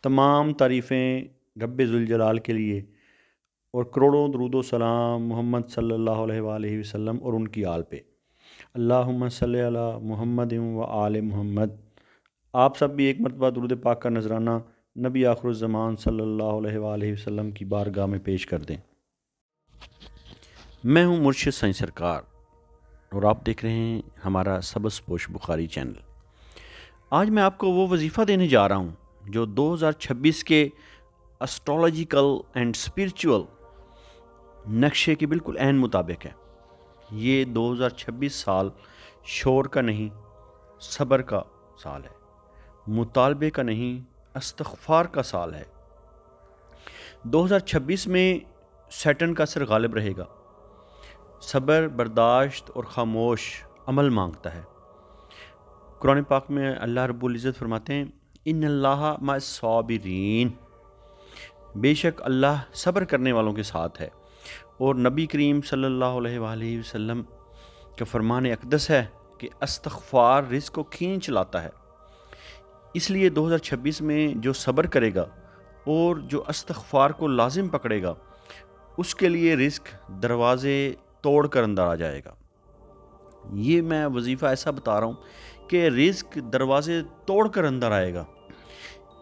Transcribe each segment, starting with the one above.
تمام تعریفیں رب ذوالجلال کے لیے، اور کروڑوں درود و سلام محمد صلی اللہ علیہ وآلہ وسلم اور ان کی آل پہ۔ اللہم صلی علی محمد و آل محمد۔ آپ سب بھی ایک مرتبہ درود پاک کا نذرانہ نبی آخر الزمان صلی اللہ علیہ وآلہ وسلم کی بارگاہ میں پیش کر دیں۔ میں ہوں مرشد سائیں سرکار، اور آپ دیکھ رہے ہیں ہمارا سبز پوش بخاری چینل۔ آج میں آپ کو وہ وظیفہ دینے جا رہا ہوں جو 2026 کے اسٹرالوجیکل اینڈ اسپرچول نقشے کے بالکل عین مطابق ہے۔ یہ 2026 سال شور کا نہیں، صبر کا سال ہے، مطالبے کا نہیں، استغفار کا سال ہے۔ 2026 میں سیٹن کا اثر غالب رہے گا۔ صبر، برداشت اور خاموش عمل مانگتا ہے۔ قرآن پاک میں اللہ رب العزت فرماتے ہیں ان اللہ مع الصابرین، بے شک اللہ صبر کرنے والوں کے ساتھ ہے۔ اور نبی کریم صلی اللہ علیہ وآلہ وسلم کا فرمان اقدس ہے کہ استغفار رزق کو کھینچ لاتا ہے۔ اس لیے 2026 میں جو صبر کرے گا اور جو استغفار کو لازم پکڑے گا، اس کے لیے رزق دروازے توڑ کر اندر آ جائے گا۔ یہ میں وظیفہ ایسا بتا رہا ہوں کہ رزق دروازے توڑ کر اندر آئے گا۔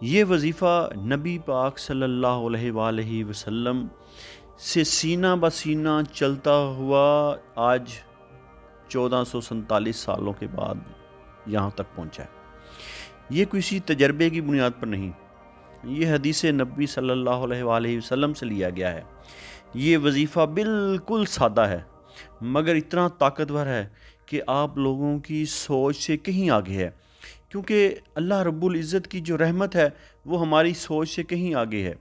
یہ وظیفہ نبی پاک صلی اللہ علیہ وآلہ وسلم سے سینہ بسینہ چلتا ہوا آج 1447 سالوں کے بعد یہاں تک پہنچا ہے۔ یہ کسی تجربے کی بنیاد پر نہیں، یہ حدیث نبی صلی اللہ علیہ وآلہ وسلم سے لیا گیا ہے۔ یہ وظیفہ بالکل سادہ ہے مگر اتنا طاقتور ہے کہ آپ لوگوں کی سوچ سے کہیں آگے ہے، کیونکہ اللہ رب العزت کی جو رحمت ہے وہ ہماری سوچ سے کہیں آگے ہے۔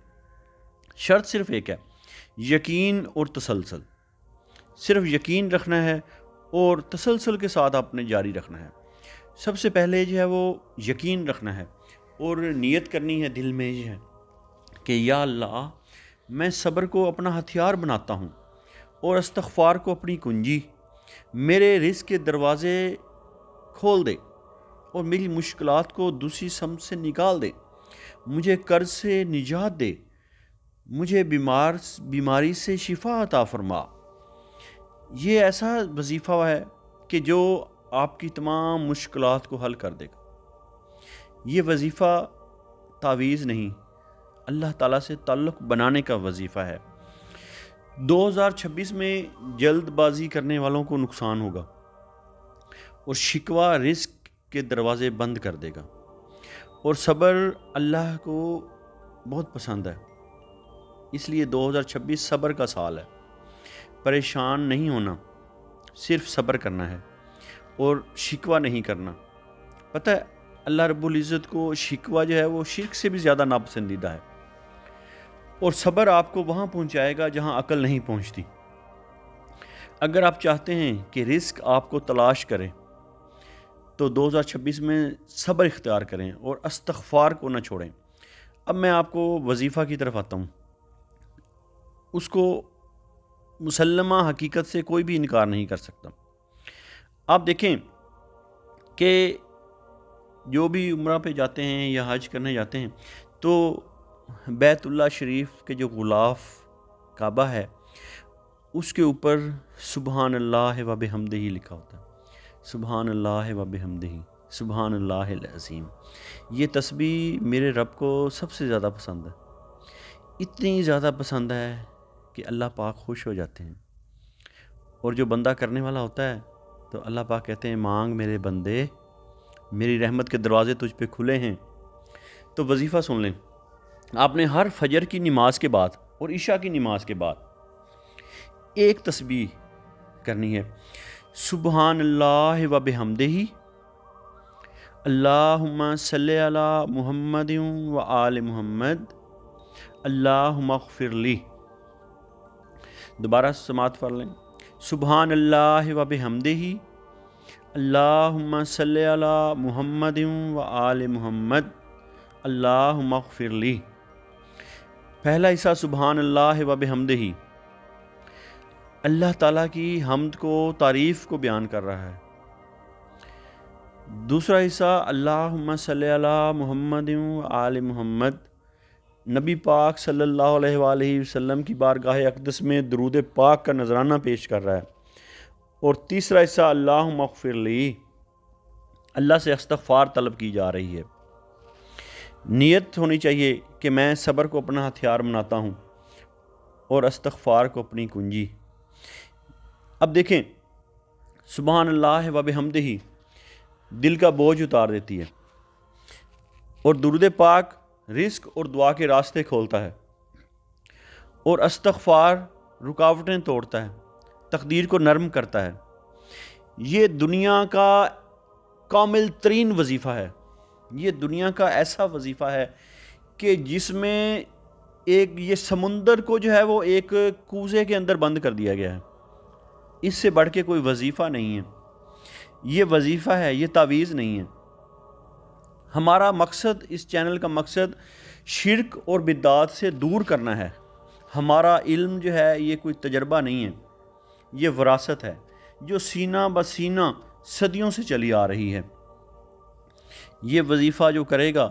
شرط صرف ایک ہے، یقین اور تسلسل۔ صرف یقین رکھنا ہے اور تسلسل کے ساتھ آپ نے جاری رکھنا ہے۔ سب سے پہلے جو ہے وہ یقین رکھنا ہے اور نیت کرنی ہے دل میں یہ ہے کہ یا اللہ میں صبر کو اپنا ہتھیار بناتا ہوں اور استغفار کو اپنی کنجی۔ میرے رزق کے دروازے کھول دے اور میری مشکلات کو دوسری سمت سے نکال دے۔ مجھے قرض سے نجات دے، مجھے بیماری سے شفا عطا فرما۔ یہ ایسا وظیفہ ہے کہ جو آپ کی تمام مشکلات کو حل کر دے گا۔ یہ وظیفہ تعویذ نہیں، اللہ تعالیٰ سے تعلق بنانے کا وظیفہ ہے۔ 2026 میں جلد بازی کرنے والوں کو نقصان ہوگا اور شکوہ رزق کے دروازے بند کر دے گا۔ اور صبر اللہ کو بہت پسند ہے، اس لیے 2026 صبر کا سال ہے۔ پریشان نہیں ہونا، صرف صبر کرنا ہے اور شکوہ نہیں کرنا۔ پتہ ہے اللہ رب العزت کو شکوہ جو ہے وہ شرک سے بھی زیادہ ناپسندیدہ ہے، اور صبر آپ کو وہاں پہنچائے گا جہاں عقل نہیں پہنچتی۔ اگر آپ چاہتے ہیں کہ رزق آپ کو تلاش کرے تو 2026 میں صبر اختیار کریں اور استغفار کو نہ چھوڑیں۔ اب میں آپ کو وظیفہ کی طرف آتا ہوں۔ اس کو مسلمہ حقیقت سے کوئی بھی انکار نہیں کر سکتا۔ آپ دیکھیں کہ جو بھی عمرہ پہ جاتے ہیں یا حج کرنے جاتے ہیں تو بیت اللہ شریف کے جو غلاف کعبہ ہے اس کے اوپر سبحان اللہ و بحمدہ لکھا ہوتا ہے۔ سبحان اللہ و بحمدہ، سبحان اللہ العظیم۔ یہ تسبیح میرے رب کو سب سے زیادہ پسند ہے، اتنی زیادہ پسند ہے کہ اللہ پاک خوش ہو جاتے ہیں۔ اور جو بندہ کرنے والا ہوتا ہے تو اللہ پاک کہتے ہیں مانگ میرے بندے، میری رحمت کے دروازے تجھ پہ کھلے ہیں۔ تو وظیفہ سن لیں، آپ نے ہر فجر کی نماز کے بعد اور عشاء کی نماز کے بعد ایک تسبیح کرنی ہے، سبحان اللہ و بحمدہ، اللہم صلی علی محمد و آل محمد، اللہم اغفر لی۔ دوبارہ سماعت پڑھ لیں، سبحان اللہ و بحمدہ، اللہم صلی علی محمد و آل محمد، اللہم اغفر لی۔ پہلا حصہ سبحان اللہ و بحمدہ اللہ تعالیٰ کی حمد کو، تعریف کو بیان کر رہا ہے۔ دوسرا حصہ اللہم صلی علی محمد و آل محمد، نبی پاک صلی اللہ علیہ وآلہ وسلم کی بارگاہ اقدس میں درود پاک کا نذرانہ پیش کر رہا ہے، اور تیسرا حصہ اللہم اغفر لی، اللہ سے استغفار طلب کی جا رہی ہے۔ نیت ہونی چاہیے کہ میں صبر کو اپنا ہتھیار بناتا ہوں اور استغفار کو اپنی کنجی۔ اب دیکھیں، سبحان اللہ و بحمدہ دل کا بوجھ اتار دیتی ہے، اور درود پاک رزق اور دعا کے راستے کھولتا ہے، اور استغفار رکاوٹیں توڑتا ہے، تقدیر کو نرم کرتا ہے۔ یہ دنیا کا کامل ترین وظیفہ ہے، یہ دنیا کا ایسا وظیفہ ہے کہ جس میں ایک یہ سمندر کو جو ہے وہ ایک کوزے کے اندر بند کر دیا گیا ہے۔ اس سے بڑھ کے کوئی وظیفہ نہیں ہے، یہ وظیفہ ہے، یہ تعویذ نہیں ہے۔ ہمارا مقصد، اس چینل کا مقصد شرک اور بدعات سے دور کرنا ہے۔ ہمارا علم جو ہے یہ کوئی تجربہ نہیں ہے، یہ وراثت ہے جو سینہ بسینہ صدیوں سے چلی آ رہی ہے۔ یہ وظیفہ جو کرے گا،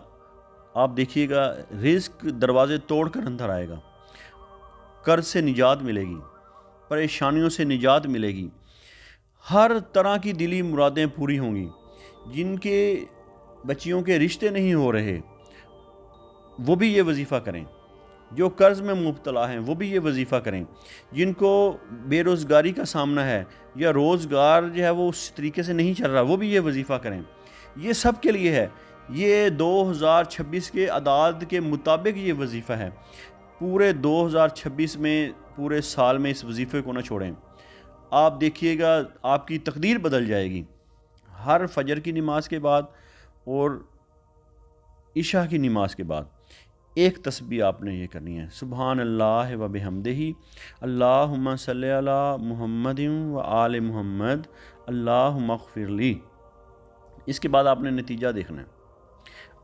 آپ دیکھیے گا رزق دروازے توڑ کر اندر آئے گا، قرض سے نجات ملے گی، پریشانیوں سے نجات ملے گی، ہر طرح کی دلی مرادیں پوری ہوں گی۔ جن کے بچیوں کے رشتے نہیں ہو رہے وہ بھی یہ وظیفہ کریں، جو قرض میں مبتلا ہیں وہ بھی یہ وظیفہ کریں، جن کو بے روزگاری کا سامنا ہے یا روزگار جو ہے وہ اس طریقے سے نہیں چل رہا وہ بھی یہ وظیفہ کریں۔ یہ سب کے لیے ہے، یہ 2026 کے اعداد کے مطابق یہ وظیفہ ہے۔ پورے 2026 میں، پورے سال میں اس وظیفے کو نہ چھوڑیں۔ آپ دیکھیے گا آپ کی تقدیر بدل جائے گی۔ ہر فجر کی نماز کے بعد اور عشاء کی نماز کے بعد ایک تسبیح آپ نے یہ کرنی ہے، سبحان اللہ و بحمدہ، اللہم صلی علی محمد و آل محمد، اللہم اغفر لی۔ اس کے بعد آپ نے نتیجہ دیکھنا ہے۔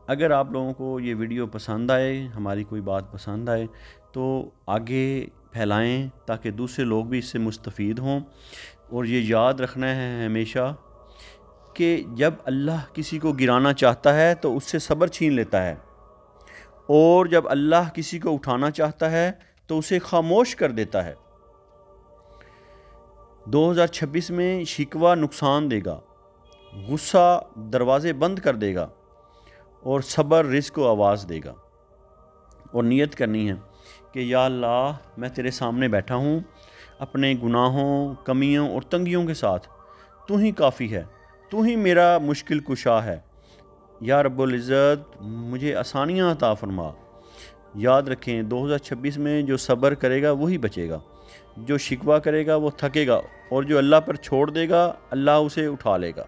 اگر آپ لوگوں کو یہ ویڈیو پسند آئے، ہماری کوئی بات پسند آئے تو آگے پھیلائیں تاکہ دوسرے لوگ بھی اس سے مستفید ہوں۔ اور یہ یاد رکھنا ہے ہمیشہ کہ جب اللہ کسی کو گرانا چاہتا ہے تو اس سے صبر چھین لیتا ہے، اور جب اللہ کسی کو اٹھانا چاہتا ہے تو اسے خاموش کر دیتا ہے۔ 2026 میں شکوہ نقصان دے گا، غصہ دروازے بند کر دے گا، اور صبر رزق کو آواز دے گا۔ اور نیت کرنی ہے کہ یا اللہ میں تیرے سامنے بیٹھا ہوں اپنے گناہوں، کمیوں اور تنگیوں کے ساتھ، تو ہی کافی ہے، تو ہی میرا مشکل کشا ہے۔ یا رب العزت مجھے آسانیاں عطا فرما۔ یاد رکھیں 2026 میں جو صبر کرے گا وہی بچے گا، جو شکوہ کرے گا وہ تھکے گا، اور جو اللہ پر چھوڑ دے گا اللہ اسے اٹھا لے گا،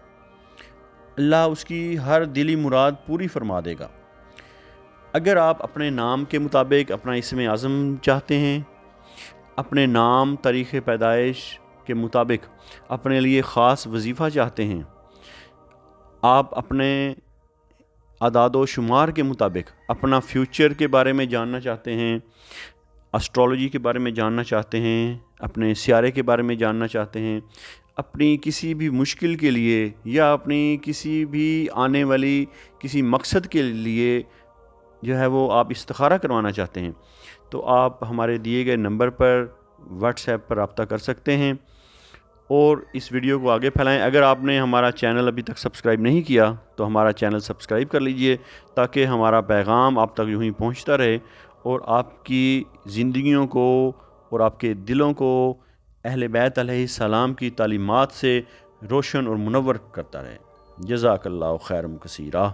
اللہ اس کی ہر دلی مراد پوری فرما دے گا۔ اگر آپ اپنے نام کے مطابق اپنا اسم اعظم چاہتے ہیں، اپنے نام تاریخ پیدائش کے مطابق اپنے لیے خاص وظیفہ چاہتے ہیں، آپ اپنے اعداد و شمار کے مطابق اپنا فیوچر کے بارے میں جاننا چاہتے ہیں، اسٹرالوجی کے بارے میں جاننا چاہتے ہیں، اپنے سیارے کے بارے میں جاننا چاہتے ہیں، اپنی کسی بھی مشکل کے لیے یا اپنی کسی بھی آنے والی کسی مقصد کے لیے جو ہے وہ آپ استخارہ کروانا چاہتے ہیں، تو آپ ہمارے دیے گئے نمبر پر واٹس ایپ پر رابطہ کر سکتے ہیں، اور اس ویڈیو کو آگے پھیلائیں۔ اگر آپ نے ہمارا چینل ابھی تک سبسکرائب نہیں کیا تو ہمارا چینل سبسکرائب کر لیجئے تاکہ ہمارا پیغام آپ تک یوں ہی پہنچتا رہے، اور آپ کی زندگیوں کو اور آپ کے دلوں کو اہل بیت علیہ السلام کی تعلیمات سے روشن اور منور کرتا رہے۔ جزاک اللہ خیرا کثیرا۔